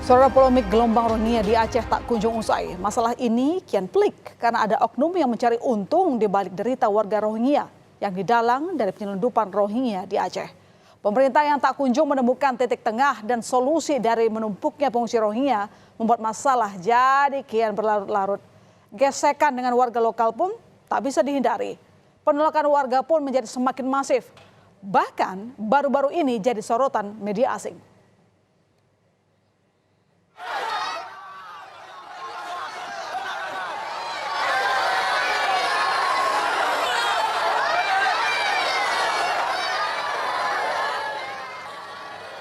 Saudara, polemik gelombang Rohingya di Aceh tak kunjung usai. Masalah ini kian pelik karena ada oknum yang mencari untung di balik derita warga Rohingya yang didalang dari penyelundupan Rohingya di Aceh. Pemerintah yang tak kunjung menemukan titik tengah dan solusi dari menumpuknya pengungsi Rohingya membuat masalah jadi kian berlarut-larut. Gesekan dengan warga lokal pun tak bisa dihindari. Penolakan warga pun menjadi semakin masif. Bahkan baru-baru ini jadi sorotan media asing.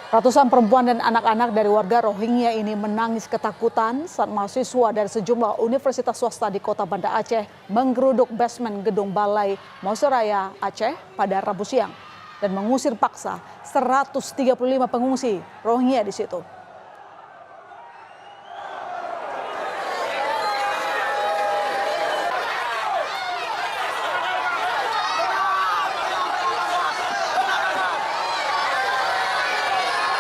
Ratusan perempuan dan anak-anak dari warga Rohingya ini menangis ketakutan saat mahasiswa dari sejumlah universitas swasta di kota Banda Aceh menggeruduk basement gedung Balai Mausiraya Aceh pada Rabu siang dan mengusir paksa 135 pengungsi Rohingya di situ.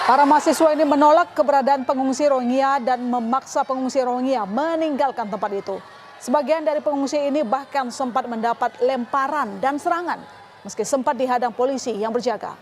Para mahasiswa ini menolak keberadaan pengungsi Rohingya dan memaksa pengungsi Rohingya meninggalkan tempat itu. Sebagian dari pengungsi ini bahkan sempat mendapat lemparan dan serangan meski sempat dihadang polisi yang berjaga.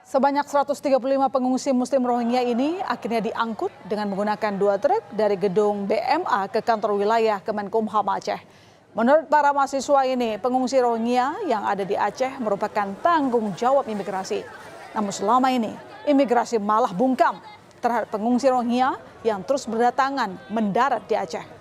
Sebanyak 135 pengungsi muslim Rohingya ini akhirnya diangkut dengan menggunakan 2 truk dari gedung BMA ke kantor wilayah Kemenkumham Aceh. Menurut para mahasiswa ini, pengungsi Rohingya yang ada di Aceh merupakan tanggung jawab imigrasi. Namun selama ini, imigrasi malah bungkam terhadap pengungsi Rohingya yang terus berdatangan mendarat di Aceh.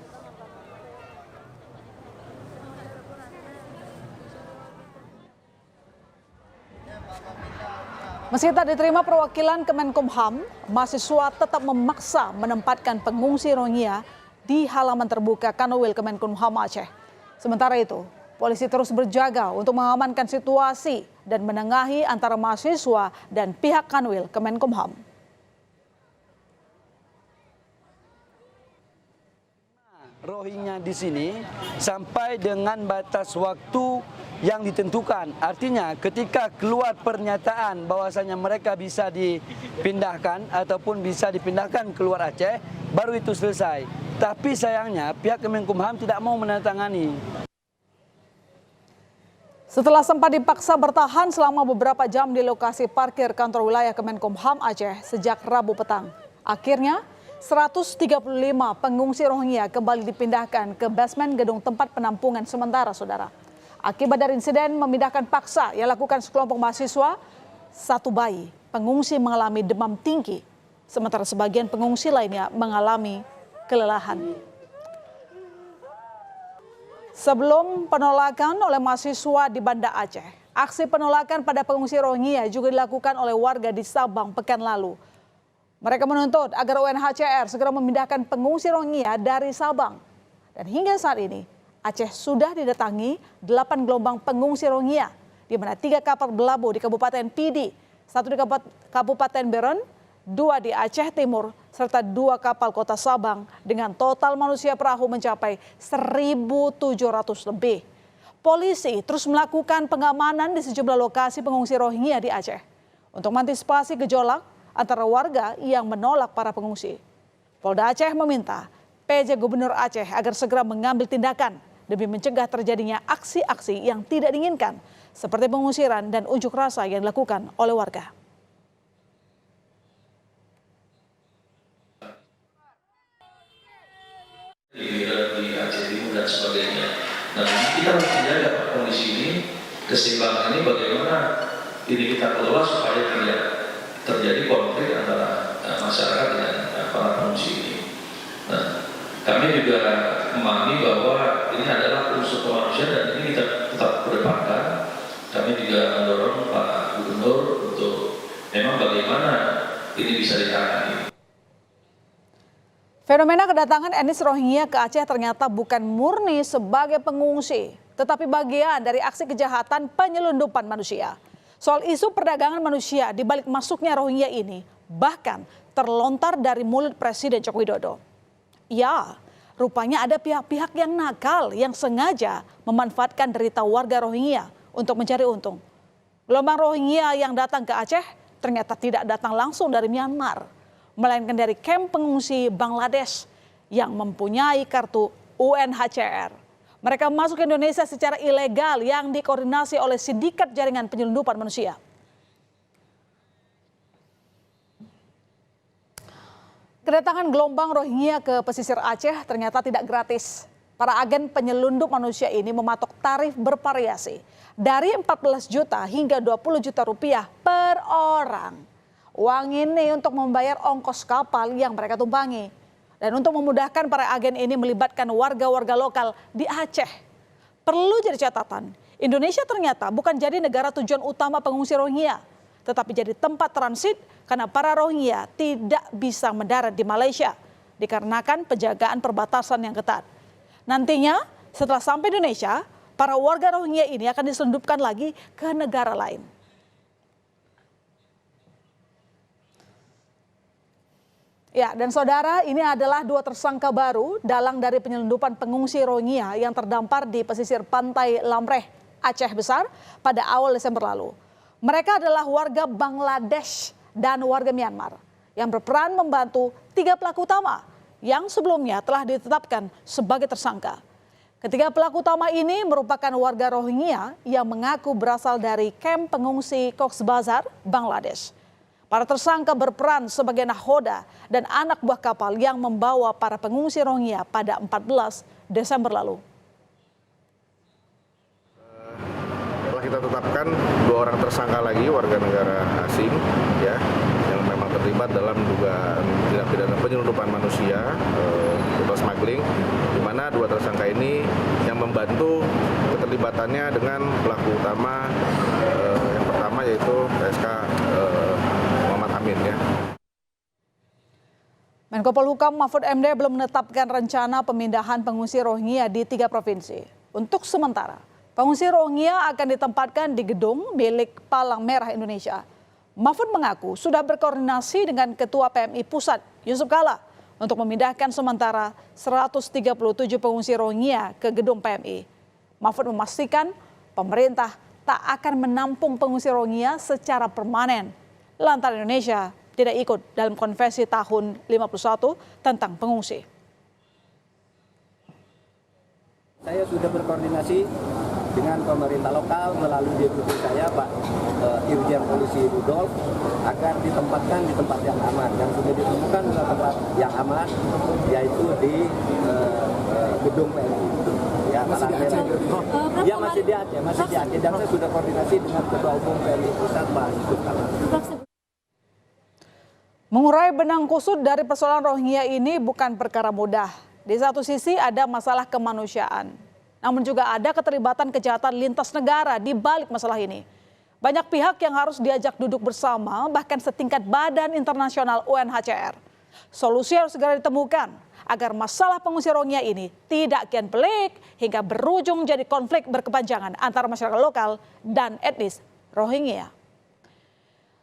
Meski tak diterima perwakilan Kemenkumham, mahasiswa tetap memaksa menempatkan pengungsi Rohingya di halaman terbuka Kanwil Kemenkumham Aceh. Sementara itu, polisi terus berjaga untuk mengamankan situasi dan menengahi antara mahasiswa dan pihak Kanwil Kemenkumham. Rohingya di sini sampai dengan batas waktu yang ditentukan. Artinya ketika keluar pernyataan bahwasanya mereka bisa dipindahkan ataupun bisa dipindahkan keluar Aceh, baru itu selesai. Tapi sayangnya pihak Kemenkumham tidak mau menandatangani. Setelah sempat dipaksa bertahan selama beberapa jam di lokasi parkir kantor wilayah Kemenkumham Aceh sejak Rabu petang, akhirnya 135 pengungsi Rohingya kembali dipindahkan ke basement gedung tempat penampungan sementara, saudara. Akibat dari insiden memindahkan paksa yang dilakukan sekelompok mahasiswa, 1 bayi pengungsi mengalami demam tinggi, sementara sebagian pengungsi lainnya mengalami kelelahan. Sebelum penolakan oleh mahasiswa di Banda Aceh, aksi penolakan pada pengungsi Rohingya juga dilakukan oleh warga di Sabang pekan lalu. Mereka menuntut agar UNHCR segera memindahkan pengungsi Rohingya dari Sabang. Dan hingga saat ini, Aceh sudah didatangi 8 gelombang pengungsi Rohingya, di mana 3 kapal berlabuh di Kabupaten Pidi, 1 di Kabupaten Beron, 2 di Aceh Timur, serta 2 kapal kota Sabang dengan total manusia perahu mencapai 1.700 lebih. Polisi terus melakukan pengamanan di sejumlah lokasi pengungsi Rohingya di Aceh untuk mengantisipasi gejolak antara warga yang menolak para pengungsi. Polda Aceh meminta PJ Gubernur Aceh agar segera mengambil tindakan demi mencegah terjadinya aksi-aksi yang tidak diinginkan seperti pengusiran dan unjuk rasa yang dilakukan oleh warga. Di Aceh Timur dan sebagainya. Nah, kita harus menjaga kondisi ini, keseimbangan ini bagaimana ini kita kelola supaya tidak terjadi konflik antara masyarakat dengan para pengungsi ini. Nah, kami juga memahami bahwa ini adalah unsur kemanusiaan dan ini kita tetap kedepankan. Kami juga mendorong Pak Gubernur untuk memang bagaimana ini bisa ditangani. Fenomena kedatangan etnis Rohingya ke Aceh ternyata bukan murni sebagai pengungsi, tetapi bagian dari aksi kejahatan penyelundupan manusia. Soal isu perdagangan manusia di balik masuknya Rohingya ini bahkan terlontar dari mulut Presiden Joko Widodo. Ya, rupanya ada pihak-pihak yang nakal yang sengaja memanfaatkan derita warga Rohingya untuk mencari untung. Gelombang Rohingya yang datang ke Aceh ternyata tidak datang langsung dari Myanmar, melainkan dari kamp pengungsi Bangladesh yang mempunyai kartu UNHCR. Mereka masuk ke Indonesia secara ilegal yang dikoordinasi oleh sindikat jaringan penyelundupan manusia. Kedatangan gelombang Rohingya ke pesisir Aceh ternyata tidak gratis. Para agen penyelundup manusia ini mematok tarif bervariasi dari 14 juta hingga 20 juta rupiah per orang. Uang ini untuk membayar ongkos kapal yang mereka tumpangi. Dan untuk memudahkan para agen ini melibatkan warga-warga lokal di Aceh. Perlu jadi catatan, Indonesia ternyata bukan jadi negara tujuan utama pengungsi Rohingya, tetapi jadi tempat transit karena para Rohingya tidak bisa mendarat di Malaysia dikarenakan penjagaan perbatasan yang ketat. Nantinya setelah sampai Indonesia, para warga Rohingya ini akan diselundupkan lagi ke negara lain. Ya, dan saudara, ini adalah 2 tersangka baru dalang dari penyelundupan pengungsi Rohingya yang terdampar di pesisir pantai Lamreh, Aceh Besar pada awal Desember lalu. Mereka adalah warga Bangladesh dan warga Myanmar yang berperan membantu 3 pelaku utama yang sebelumnya telah ditetapkan sebagai tersangka. Ketiga pelaku utama ini merupakan warga Rohingya yang mengaku berasal dari kamp pengungsi Cox's Bazar, Bangladesh. Para tersangka berperan sebagai nahoda dan anak buah kapal yang membawa para pengungsi Rohingya pada 14 Desember lalu. Telah kita tetapkan 2 orang tersangka lagi warga negara asing ya yang memang terlibat dalam dugaan tindak pidana penyelundupan manusia atau smuggling, di mana 2 tersangka ini yang membantu keterlibatannya dengan pelaku utama yang pertama yaitu PSK Muhammad Amin ya. Menko Polhukam Mahfud MD belum menetapkan rencana pemindahan pengungsi Rohingya di 3 provinsi. Untuk sementara, pengungsi Rohingya akan ditempatkan di gedung milik Palang Merah Indonesia. Mahfud mengaku sudah berkoordinasi dengan Ketua PMI Pusat, Yusuf Kala, untuk memindahkan sementara 137 pengungsi Rohingya ke gedung PMI. Mahfud memastikan pemerintah tak akan menampung pengungsi Rohingya secara permanen lantaran Indonesia tidak ikut dalam konvensi tahun 51 tentang pengungsi. Saya sudah berkoordinasi dengan pemerintah lokal melalui deputi saya Pak Irjen Polisi Rudolf agar ditempatkan di tempat yang aman. Yang sudah ditemukan adalah tempat yang aman yaitu di gedung PMI. Ya, masih di Aceh. Ya masih di Aceh, dan saya sudah koordinasi dengan Ketua Umum PMI Pusat Pak Yusuf Kala. Mengurai benang kusut dari persoalan Rohingya ini bukan perkara mudah. Di satu sisi ada masalah kemanusiaan, namun juga ada keterlibatan kejahatan lintas negara di balik masalah ini. Banyak pihak yang harus diajak duduk bersama, bahkan setingkat Badan Internasional UNHCR. Solusi harus segera ditemukan agar masalah pengungsi Rohingya ini tidak kian pelik hingga berujung jadi konflik berkepanjangan antara masyarakat lokal dan etnis Rohingya.